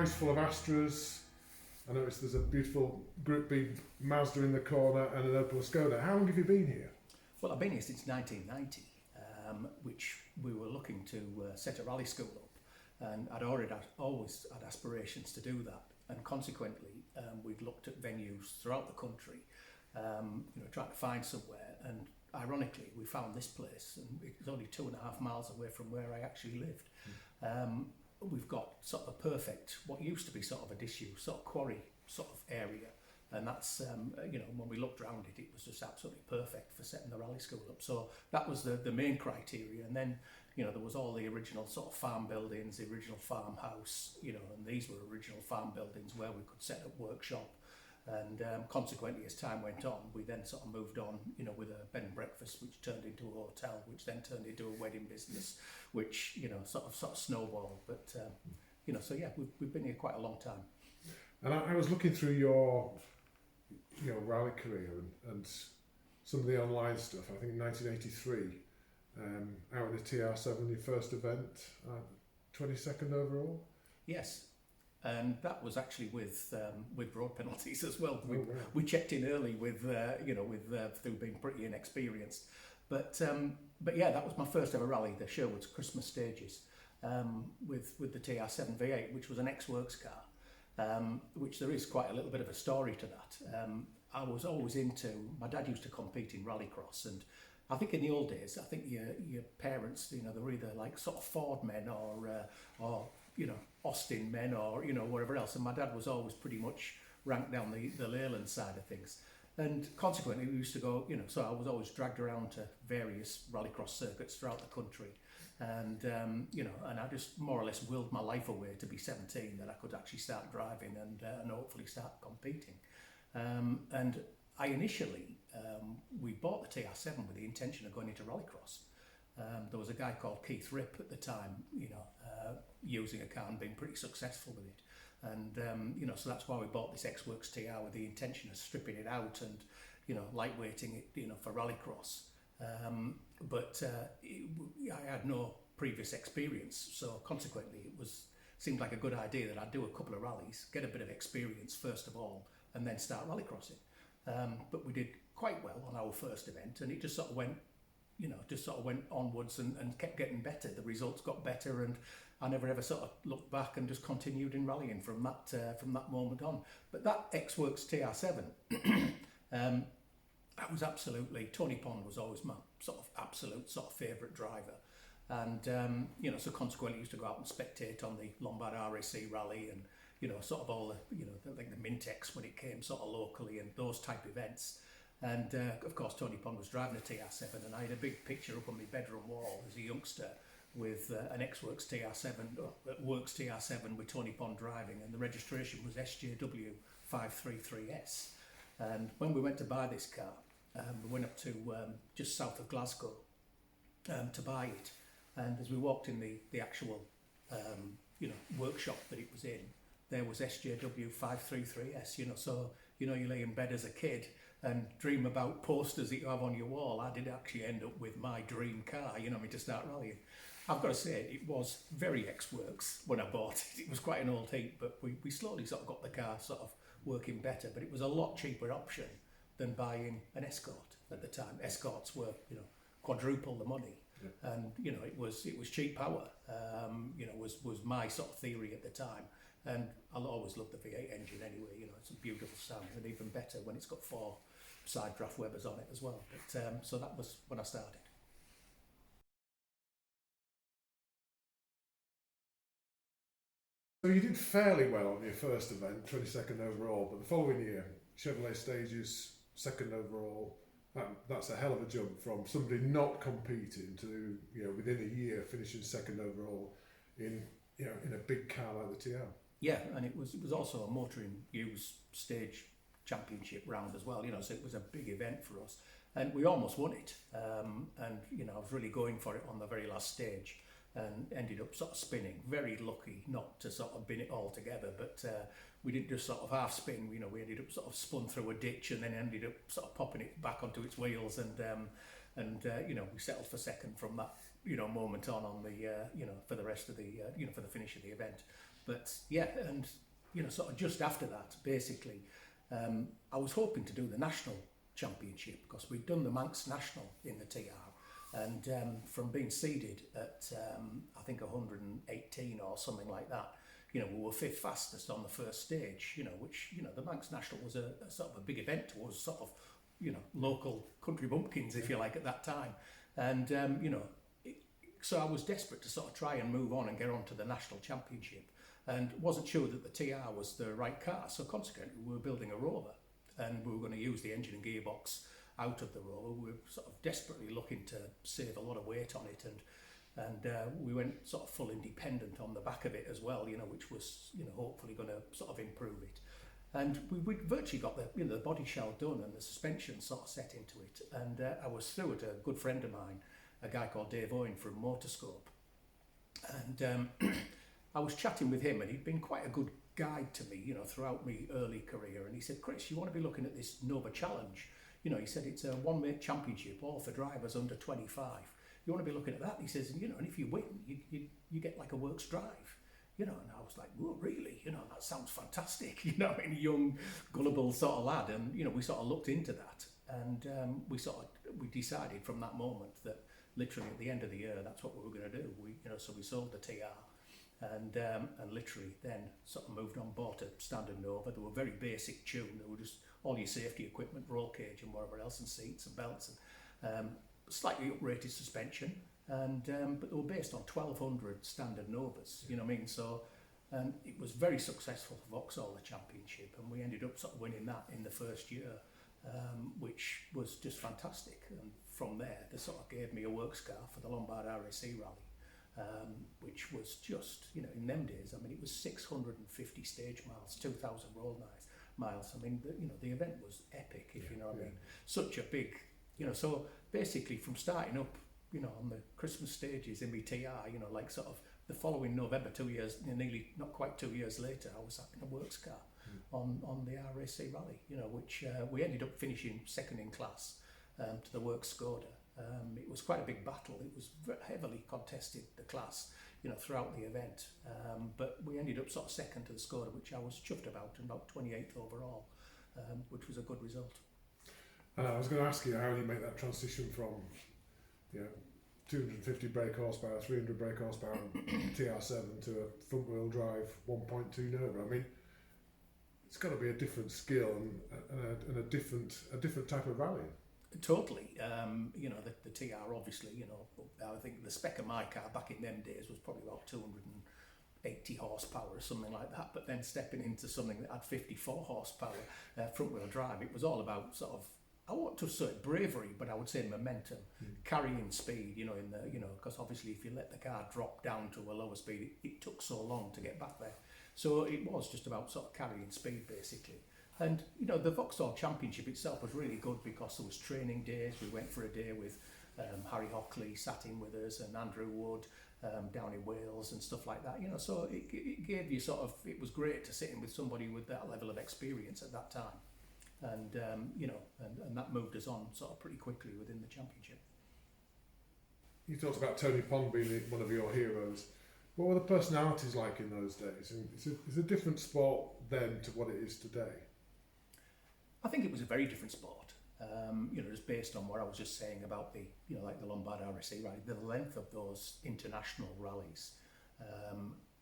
garage full of Astras. I noticed there's a beautiful Group B Mazda in the corner and an Opel Ascona. How long have you been here? Well, I've been here since 1990, which we were looking to set a rally school up, and I'd always had aspirations to do that, and consequently we'd looked at venues throughout the country, trying to find somewhere, and ironically we found this place, and it was only 2.5 miles away from where I actually lived. We've got sort of a perfect, what used to be sort of a disused sort of quarry sort of area, and that's when we looked around it, it was just absolutely perfect for setting the rally school up. So that was the main criteria, and then there was all the original sort of farm buildings, the original farmhouse, and these were original farm buildings where we could set up workshop. And consequently, as time went on, we then sort of moved on, with a bed and breakfast, which turned into a hotel, which then turned into a wedding business, which sort of snowballed. But so yeah, we've been here quite a long time. And I was looking through your rally career and some of the online stuff. I think in 1983, out in the TR7, your first event, 22nd overall. Yes. And that was actually with road penalties as well. Wow. We checked in early with through being pretty inexperienced, but yeah, that was my first ever rally, the Sherwood's Christmas Stages, with the TR7 V8, which was an ex-works car, which there is quite a little bit of a story to that. I was always my dad used to compete in rallycross, and I think in the old days, I think your parents, they were either like sort of Ford men or Austin men or whatever else, and my dad was always pretty much ranked down the Leyland side of things, and consequently we used to go, so I was always dragged around to various rallycross circuits throughout the country, and and I just more or less willed my life away to be 17 that I could actually start driving and hopefully start competing. And I initially we bought the TR7 with the intention of going into rallycross. There was a guy called Keith Ripp at the time, using a car and being pretty successful with it, and so that's why we bought this X-Works TR with the intention of stripping it out and lightweighting it, for rallycross. But I had no previous experience, so consequently it seemed like a good idea that I'd do a couple of rallies, get a bit of experience first of all, and then start rallycrossing. But we did quite well on our first event, and it just sort of went onwards and kept getting better. The results got better, and I never ever sort of looked back and just continued in rallying from that moment on. But that X-Works TR7, that was absolutely, Tony Pond was always my sort of absolute sort of favourite driver. And, so consequently used to go out and spectate on the Lombard RAC rally and, sort of all the, like the Mintex when it came sort of locally and those type events. And of course, Tony Pond was driving a TR7, and I had a big picture up on my bedroom wall as a youngster with an X-Works TR7, Works TR7 with Tony Pond driving, and the registration was SJW 533S. And when we went to buy this car, we went up to just south of Glasgow to buy it. And as we walked in the actual workshop that it was in, there was SJW 533S. So you lay in bed as a kid and dream about posters that you have on your wall. I did actually end up with my dream car, to start rallying. I've got to say, it was very X-Works when I bought it. It was quite an old heap, but we slowly sort of got the car sort of working better. But it was a lot cheaper option than buying an Escort at the time. Escorts were, quadruple the money. Yeah. And, it was cheap power, was my sort of theory at the time. And I'll always love the V8 engine anyway, it's a beautiful sound, and even better when it's got 4 side draft Webers on it as well. But so that was when I started. So you did fairly well on your first event, 22nd overall, but the following year, Chevrolet Stages, 2nd overall. That's a hell of a jump from somebody not competing to, within a year finishing 2nd overall in a big car like the TR. Yeah, and it was also a motoring use stage championship round as well, so it was a big event for us, and we almost won it. And I was really going for it on the very last stage, and ended up sort of spinning. Very lucky not to sort of bin it all together, but we didn't just sort of half spin. We ended up sort of spun through a ditch and then ended up sort of popping it back onto its wheels, and and we settled for second from that moment on the for the rest of the for the finish of the event. But yeah, and sort of just after that, basically, I was hoping to do the national championship because we'd done the Manx National in the TR, and from being seeded at I think 118 or something like that, we were fifth fastest on the first stage, which the Manx National was a sort of a big event towards sort of local country bumpkins, if you like, at that time, and so I was desperate to sort of try and move on and get on to the national championship, and wasn't sure that the TR was the right car, so consequently we were building a Rover, and we were going to use the engine and gearbox out of the Rover. We were sort of desperately looking to save a lot of weight on it, and we went sort of full independent on the back of it as well, which was hopefully going to sort of improve it. And we virtually got the body shell done and the suspension sort of set into it, and I was through at a good friend of mine, a guy called Dave Owen from Motorscope, and I was chatting with him, and he'd been quite a good guide to me, throughout my early career. And he said, "Chris, you want to be looking at this Nova Challenge? He said it's a one-make championship, all for drivers under 25. You want to be looking at that?" He says, "And if you win, you get like a works drive." And I was like, "Whoa, really? That sounds fantastic." A young, gullible sort of lad, and we sort of looked into that, and we decided from that moment that literally at the end of the year, that's what we were going to do. So we sold the TR, and literally then sort of moved on board to standard Nova. They were very basic tune. They were just all your safety equipment, roll cage and whatever else, and seats and belts, and slightly uprated suspension. And but they were based on 1200 standard Novas, So, and it was very successful for Vauxhall, the championship, and we ended up sort of winning that in the first year, which was just fantastic. And from there, they sort of gave me a works car for the Lombard RAC rally, which was just, in them days, it was 650 stage miles, 2,000 roll miles. The event was epic, if you know what I mean. Such a big, so basically from starting up, on the Christmas stages in my TR, like sort of the following November, 2 years, nearly not quite 2 years later, I was in a works car on the RAC rally, which we ended up finishing second in class to the works Skoda. It was quite a big battle. It was heavily contested, the class, throughout the event. But we ended up sort of second to the Skoda, which I was chuffed about, and about 28th overall, which was a good result. And I was going to ask you how you make that transition from 250 brake horsepower, 300 brake horsepower TR7 to a front wheel drive 1.2 Nova. It's got to be a different skill and a different type of rally. Totally. The TR obviously, I think the spec of my car back in them days was probably about 280 horsepower or something like that, but then stepping into something that had 54 horsepower front wheel drive, it was all about sort of, I want to say bravery, but I would say momentum, carrying speed, because obviously if you let the car drop down to a lower speed, it took so long to get back there. So it was just about sort of carrying speed, basically. And, the Vauxhall Championship itself was really good because there was training days. We went for a day with Harry Hockley sat in with us, and Andrew Wood down in Wales and stuff like that. So it gave you sort of, it was great to sit in with somebody with that level of experience at that time. And and that moved us on sort of pretty quickly within the championship. You talked about Tony Pond being one of your heroes. What were the personalities like in those days? And it's a different sport then to what it is today. I think it was a very different sport. Just based on what I was just saying about the like the Lombard RSC rally, the length of those international rallies.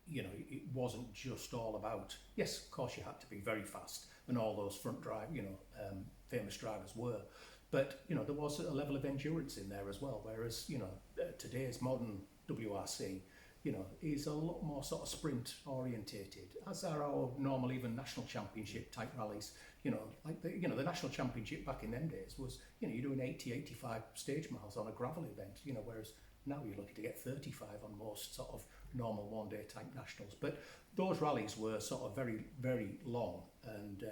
It wasn't just all about, yes, of course you had to be very fast, and all those front drive, famous drivers were, but there was a level of endurance in there as well. Whereas today's modern WRC, is a lot more sort of sprint orientated, as are our normal even national championship type rallies. Like the national championship back in them days was, you're doing 80-85 stage miles on a gravel event, whereas now you're lucky to get 35 on most sort of normal one-day type nationals. But those rallies were sort of very, very long, and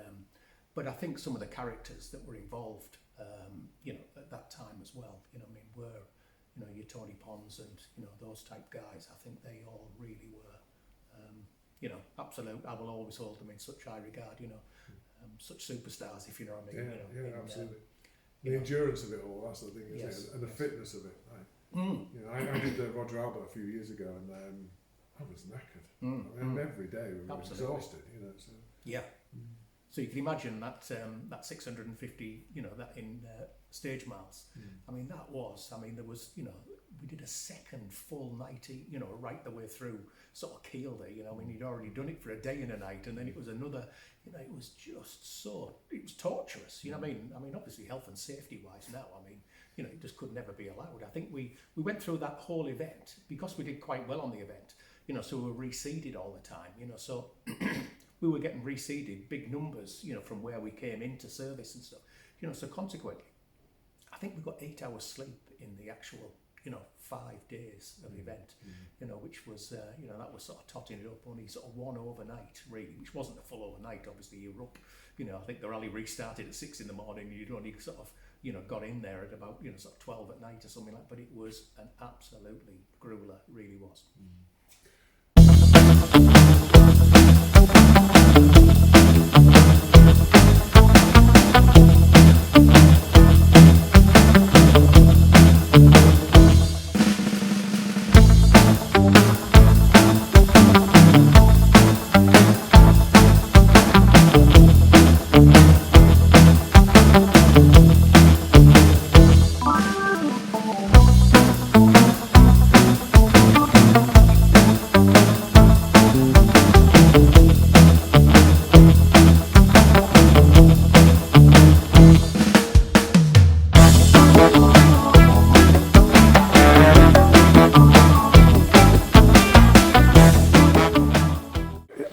but I think some of the characters that were involved, at that time as well, were, your Tony Ponds and those type guys. I think they all really were, absolute. I will always hold them in such high regard. Such superstars, if you know what I mean. Yeah, absolutely. The endurance of it all, that's the thing, isn't Yes. it? And the fitness of it. You know, I did the Roger Albert a few years ago, and I was knackered. I mean, every day we were exhausted, you know. So. Yeah. So you can imagine that that 650, you know, that in stage miles. I mean, that was. I mean, there was, you know, we did a second full night, you know, right the way through, sort of Kielder. You know, I mean, you'd already done it for a day and a night, and then it was another. You know, it was just so. It was torturous. You know what I mean? I mean, obviously, health and safety wise now. I mean, you know, it just could never be allowed. I think we went through that whole event because we did quite well on the event. You know, so we were reseeded all the time. You know, so. We were getting reseeded, big numbers, you know, from where we came into service and stuff. You know, so consequently, I think we got 8 hours sleep in the actual, you know, 5 days of the event, you know, which was, you know, that was sort of totting it up, only sort of one overnight, really, which wasn't a full overnight. Obviously, you were up, you know, I think the rally restarted at 6 in the morning, you'd only sort of, you know, got in there at about, you know, sort of 12 at night or something like that, but it was an absolutely grueler, really was.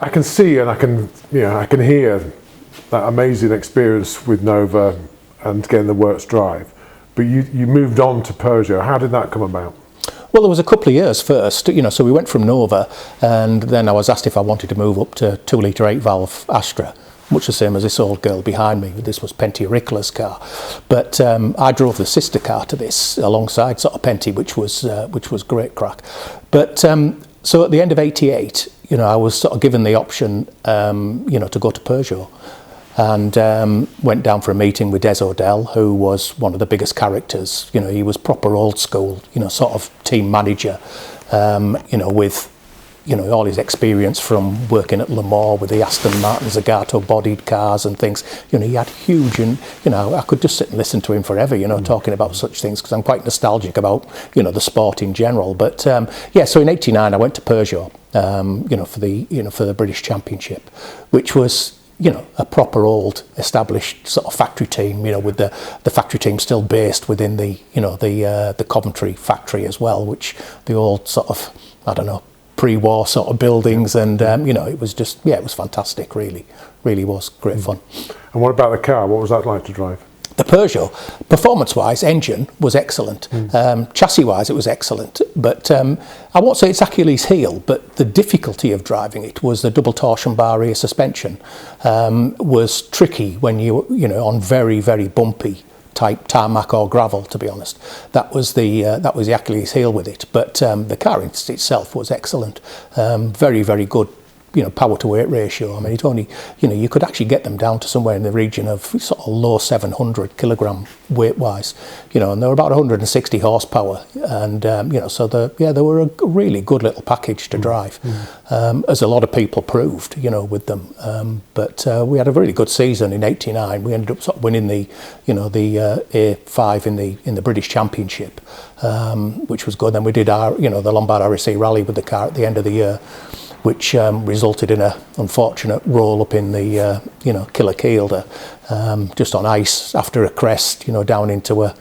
I can see and I can hear that amazing experience with Nova and getting the works drive. But you moved on to Peugeot. How did that come about? Well, there was a couple of years first, you know, so we went from Nova, and then I was asked if I wanted to move up to 2 litre 8 valve Astra, much the same as this old girl behind me. This was Penty Rickla's car, but I drove the sister car to this alongside sort of Penty, which was great crack. But so at the end of '88, you know, I was sort of given the option, you know, to go to Peugeot, and went down for a meeting with Des Odell, who was one of the biggest characters. You know, he was proper old school, you know, sort of team manager, you know, with, you know, all his experience from working at Lombard with the Aston Martin Zagato bodied cars and things. You know, he had huge, and, you know, I could just sit and listen to him forever, you know, talking about such things, because I'm quite nostalgic about, you know, the sport in general. But yeah, so in '89 I went to Peugeot, you know, for the British Championship, which was, you know, a proper old established sort of factory team, you know, with the factory team still based within the, you know, the Coventry factory as well, which the old sort of, I don't know, pre-war sort of buildings, and you know, it was just, yeah, it was fantastic, really was great fun. And what about the car? What was that like to drive? The Peugeot, performance-wise, engine was excellent. Chassis-wise, it was excellent. But I won't say it's Achilles' heel, but the difficulty of driving it was the double torsion bar rear suspension was tricky when you know, on very, very bumpy type tarmac or gravel, to be honest. That was the Achilles' heel with it. But the car itself was excellent. Very, very good, you know, power to weight ratio. I mean, it only, you know, you could actually get them down to somewhere in the region of sort of low 700 kilogram weight wise, you know, and they were about 160 horsepower, and you know, so they were a really good little package to drive, as a lot of people proved, you know, with them. But we had a really good season in '89. We ended up sort of winning the, you know, the A5 in the British Championship, which was good. Then we did our, you know, the Lombard RSC rally with the car at the end of the year, which resulted in a unfortunate roll up in the, you know, Killer Kielder, just on ice after a crest, you know, down into a,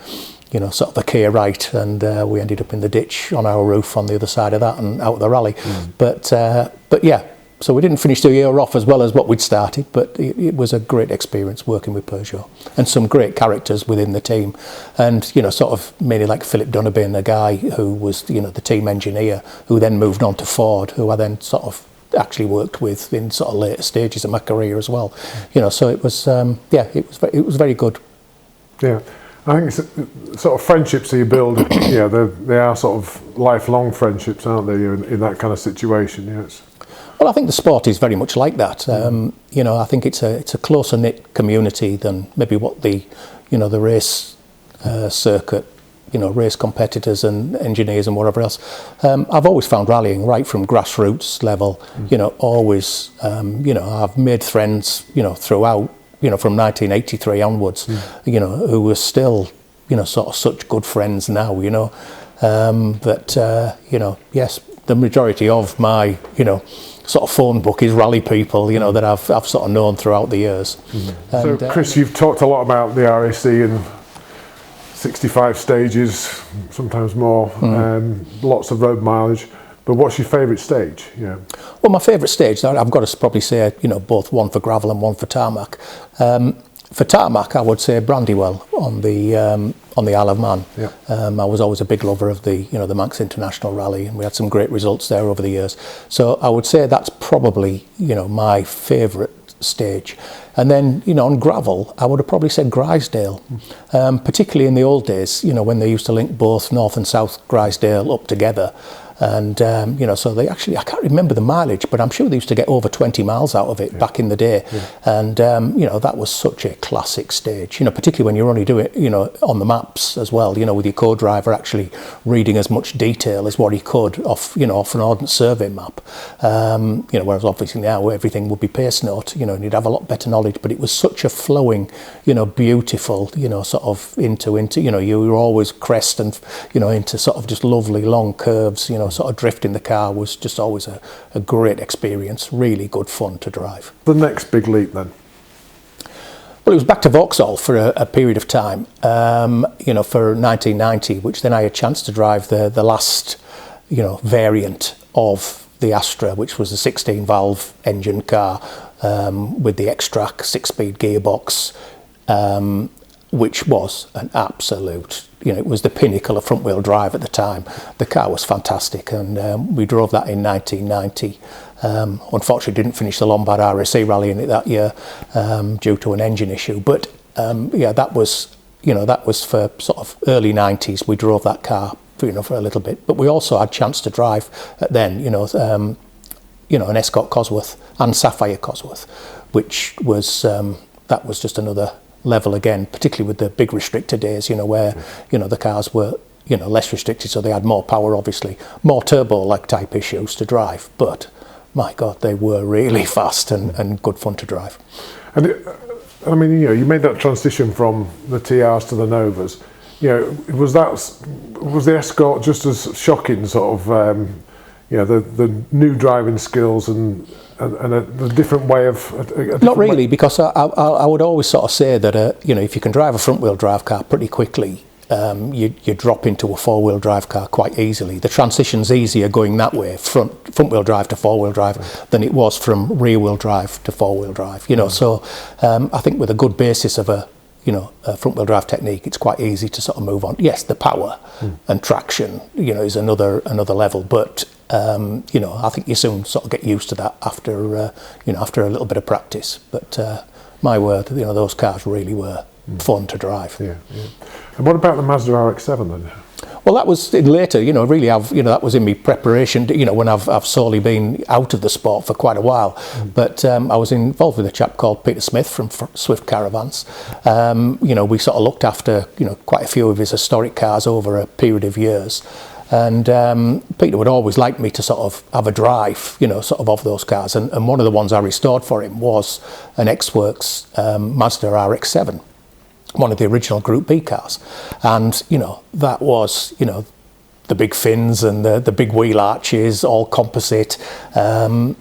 you know, sort of a K right, and we ended up in the ditch on our roof on the other side of that and out of the rally. But yeah, so we didn't finish the year off as well as what we'd started, but it was a great experience working with Peugeot, and some great characters within the team, and, you know, sort of mainly like Philip Dunabin, a guy who was, you know, the team engineer, who then moved on to Ford, who I then sort of actually worked with in sort of later stages of my career as well. You know, so it was, yeah, it was very good. Yeah. I think it's sort of friendships that you build, you know, they are sort of lifelong friendships, aren't they, in that kind of situation? Yeah, well, I think the sport is very much like that. You know, I think it's a closer knit community than maybe what the, you know, the race circuit, race competitors and engineers and whatever else. I've always found rallying right from grassroots level, always, I've made friends, throughout, from 1983 onwards, who were still, sort of such good friends now, yes, the majority of my, sort of phone book is rally people, that I've sort of known throughout the years. And, so, Chris, you've talked a lot about the RAC and 65 stages, sometimes more, lots of road mileage. But what's your favourite stage? Well, my favourite stage, I've got to probably say, both one for gravel and one for tarmac. For tarmac, I would say Brandywell on the Isle of Man. Yeah. I was always a big lover of the Manx International Rally, and we had some great results there over the years. So I would say that's probably, my favourite stage. And then, on gravel, I would have probably said Grisdale, particularly in the old days, when they used to link both North and South Grisdale up together. And, so they actually, I can't remember the mileage, but I'm sure they used to get over 20 miles out of it back in the day. Yeah. And, that was such a classic stage, particularly when you're only doing it, on the maps as well, with your co-driver actually reading as much detail as what he could off an ordnance survey map. Whereas obviously now everything would be pace note, and you'd have a lot better knowledge, but it was such a flowing, beautiful, sort of into, you were always crest and, into sort of just lovely long curves, sort of drifting the car was just always a great experience, really good fun to drive. The next big leap then? Well, it was back to Vauxhall for a period of time, for 1990, which then I had a chance to drive the last, variant of the Astra, which was a 16-valve engine car with the X-Track 6-speed gearbox, which was an absolute, it was the pinnacle of front-wheel drive at the time. The car was fantastic, and we drove that in 1990. Unfortunately, didn't finish the Lombard RAC rally in it that year due to an engine issue. But that was for sort of early 90s. We drove that car, for a little bit. But we also had a chance to drive then, an Escort Cosworth and Sapphire Cosworth, which was that was just another level again, particularly with the big restrictor days, where the cars were less restricted, so they had more power, obviously, more turbo-like type issues to drive. But my God, they were really fast and good fun to drive. And you made that transition from the TRs to the Novas. Was the Escort just as shocking, sort of, the new driving skills and a different way of... Not really, because I would always sort of say that, if you can drive a front-wheel drive car pretty quickly, you drop into a four-wheel drive car quite easily. The transition's easier going that way, front-wheel drive to four-wheel drive, than it was from rear-wheel drive to four-wheel drive. So I think with a good basis of a front-wheel drive technique, it's quite easy to sort of move on. Yes, the power and traction, is another level, but I think you soon sort of get used to that after a little bit of practice. But my word, those cars really were fun to drive. Yeah. And what about the Mazda RX-7 then? Well, that was later, really, that was in my preparation, when I've sorely been out of the sport for quite a while. But I was involved with a chap called Peter Smith from Swift Caravans. We sort of looked after, quite a few of his historic cars over a period of years. And Peter would always like me to sort of have a drive, sort of those cars. And one of the ones I restored for him was an X-Works Mazda RX-7. One of the original Group B cars, and that was the big fins and the big wheel arches, all composite, 300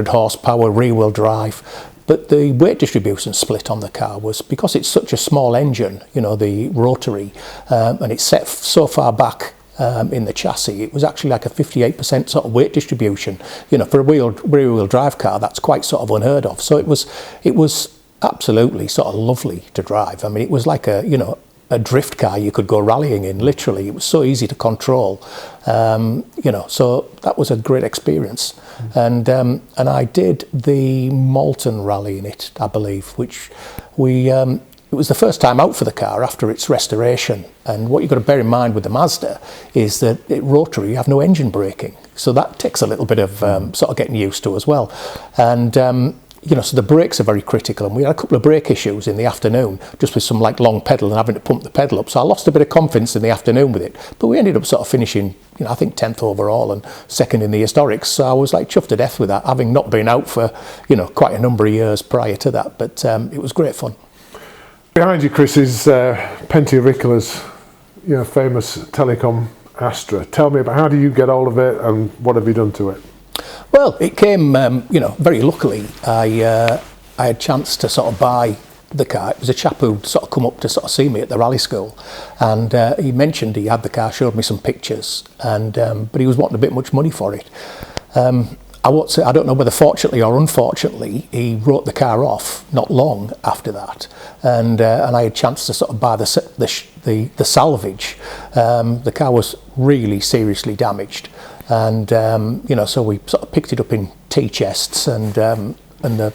horsepower rear-wheel drive. But the weight distribution split on the car was because it's such a small engine, the rotary, and it's set so far back in the chassis. It was actually like a 58% sort of weight distribution. For a rear-wheel drive car, that's quite sort of unheard of. So it was absolutely sort of lovely to drive. I mean, it was like a drift car you could go rallying in, literally. It was so easy to control, so that was a great experience. And I did the Malton rally in it, I believe, which it was the first time out for the car after its restoration. And what you've got to bear in mind with the Mazda is that rotary, you have no engine braking. So that takes a little bit of sort of getting used to as well. And so the brakes are very critical, and we had a couple of brake issues in the afternoon, just with some like long pedal and having to pump the pedal up. So I lost a bit of confidence in the afternoon with it, but we ended up sort of finishing, I think 10th overall and second in the historics. So I was like chuffed to death with that, having not been out for, quite a number of years prior to that. But it was great fun. Behind you, Chris, is Pentti Avicola's, famous telecom Astra. Tell me about how do you get hold of it and what have you done to it? Well, it came, very luckily. I had a chance to sort of buy the car. It was a chap who'd sort of come up to sort of see me at the rally school, and he mentioned he had the car, showed me some pictures, and but he was wanting a bit much money for it. I won't say, I don't know whether fortunately or unfortunately, he wrote the car off not long after that, and I had a chance to sort of buy the salvage. The car was really seriously damaged, and so we sort of picked it up in T-chests and the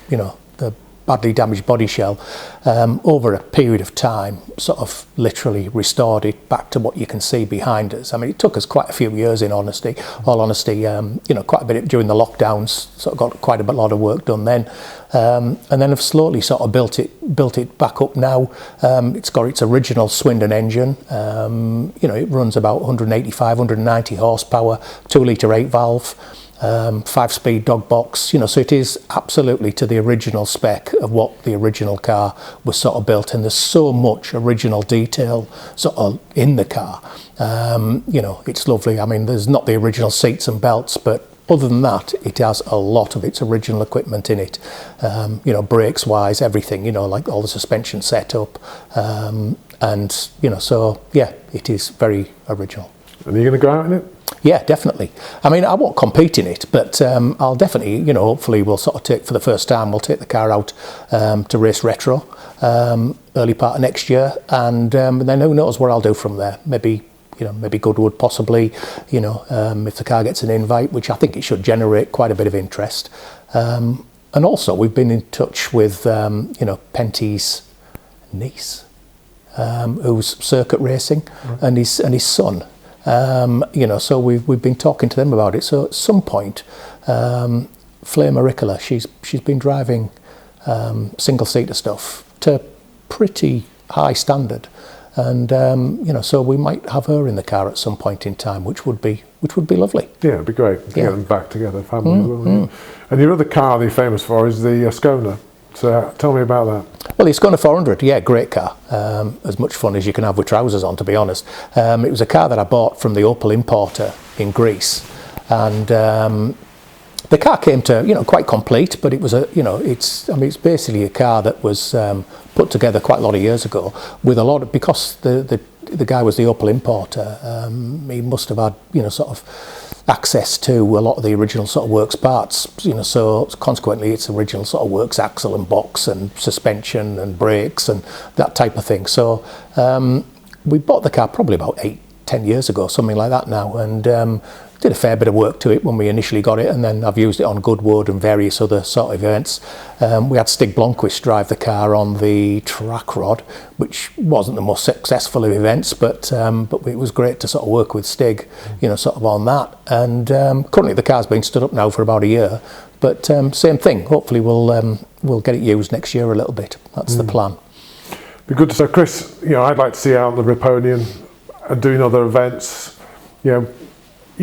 the badly damaged body shell. Over a period of time, sort of literally restored it back to what you can see behind us. I mean, it took us quite a few years, in all honesty, quite a bit during the lockdowns. Sort of got quite a lot of work done then, and then I've slowly sort of built it back up now. It's got its original Swindon engine. It runs about 185, 190 horsepower, 2-litre 8-valve. 5-speed dog box, so it is absolutely to the original spec of what the original car was sort of built, and there's so much original detail sort of in the car. It's lovely. I mean, there's not the original seats and belts, but other than that, it has a lot of its original equipment in it. Brakes wise, everything, like all the suspension setup, so yeah, it is very original. And are you going to go out in it? Yeah, definitely. I mean, I won't compete in it, but I'll definitely, hopefully we'll sort of take, for the first time, we'll take the car out to race retro early part of next year, and then who knows what I'll do from there. Maybe Goodwood, possibly, if the car gets an invite, which I think it should generate quite a bit of interest. And also, we've been in touch with, Pentti's niece, who's circuit racing, right, and his son. So we've been talking to them about it. So at some point, Flame Auricola, she's been driving single-seater stuff to pretty high standard, and so we might have her in the car at some point in time, which would be lovely. Yeah, it'd be great to get them back together, family. And your other car that you're famous for is the Ascona. So tell me about that. Well, the Ascona 400, yeah, great car. As much fun as you can have with trousers on, to be honest. It was a car that I bought from the Opel importer in Greece, and the car came to quite complete, but it was it's basically a car that was put together quite a lot of years ago with a lot of, because the guy was the Opel importer. He must have had sort of access to a lot of the original sort of works parts, so consequently it's original sort of works axle and box and suspension and brakes and that type of thing. So we bought the car probably about 8-10 years ago, something like that now, and did a fair bit of work to it when we initially got it, and then I've used it on Goodwood and various other sort of events. We had Stig Blomqvist drive the car on the track rod, which wasn't the most successful of events, but it was great to sort of work with Stig, sort of on that. And currently the car's been stood up now for about a year, but same thing. Hopefully we'll get it used next year a little bit. That's the plan. Be good to say, Chris. I'd like to see you out on the Riponian and doing other events. You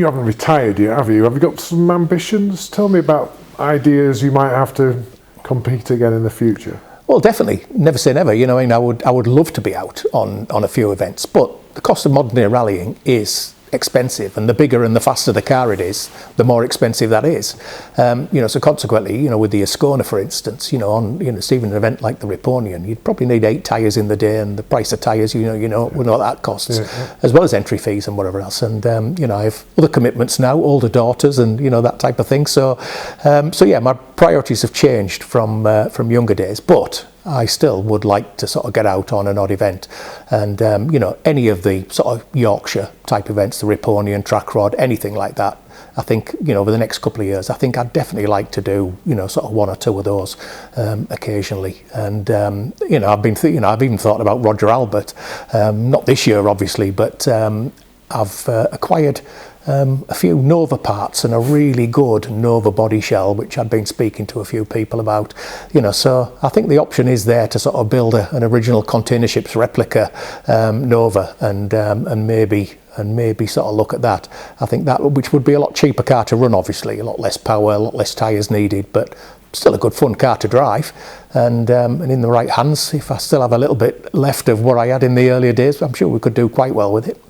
haven't retired yet, have you? Have you got some ambitions? Tell me about ideas you might have to compete again in the future. Well, definitely. Never say never. I would love to be out on a few events, but the cost of modern day rallying is expensive, and the bigger and the faster the car it is, the more expensive that is. So consequently, with the Ascona, for instance, on even an event like the Riponian, you'd probably need 8 tyres in the day, and the price of tyres, we know what that costs, as well as entry fees and whatever else. And I have other commitments now, older daughters, and that type of thing. So yeah, my priorities have changed from younger days, but I still would like to sort of get out on an odd event, and any of the sort of Yorkshire type events, the Riponian, track rod, anything like that. I think over the next couple of years, I think I'd definitely like to do sort of 1 or 2 of those occasionally. And I've even thought about Roger Albert, not this year obviously, but I've acquired a few Nova parts and a really good Nova body shell, which I'd been speaking to a few people about, you know. So I think the option is there to sort of build an original container ships replica Nova, and maybe sort of look at that. I think that, which would be a lot cheaper car to run, obviously, a lot less power, a lot less tyres needed, but still a good fun car to drive. And in the right hands, if I still have a little bit left of what I had in the earlier days, I'm sure we could do quite well with it.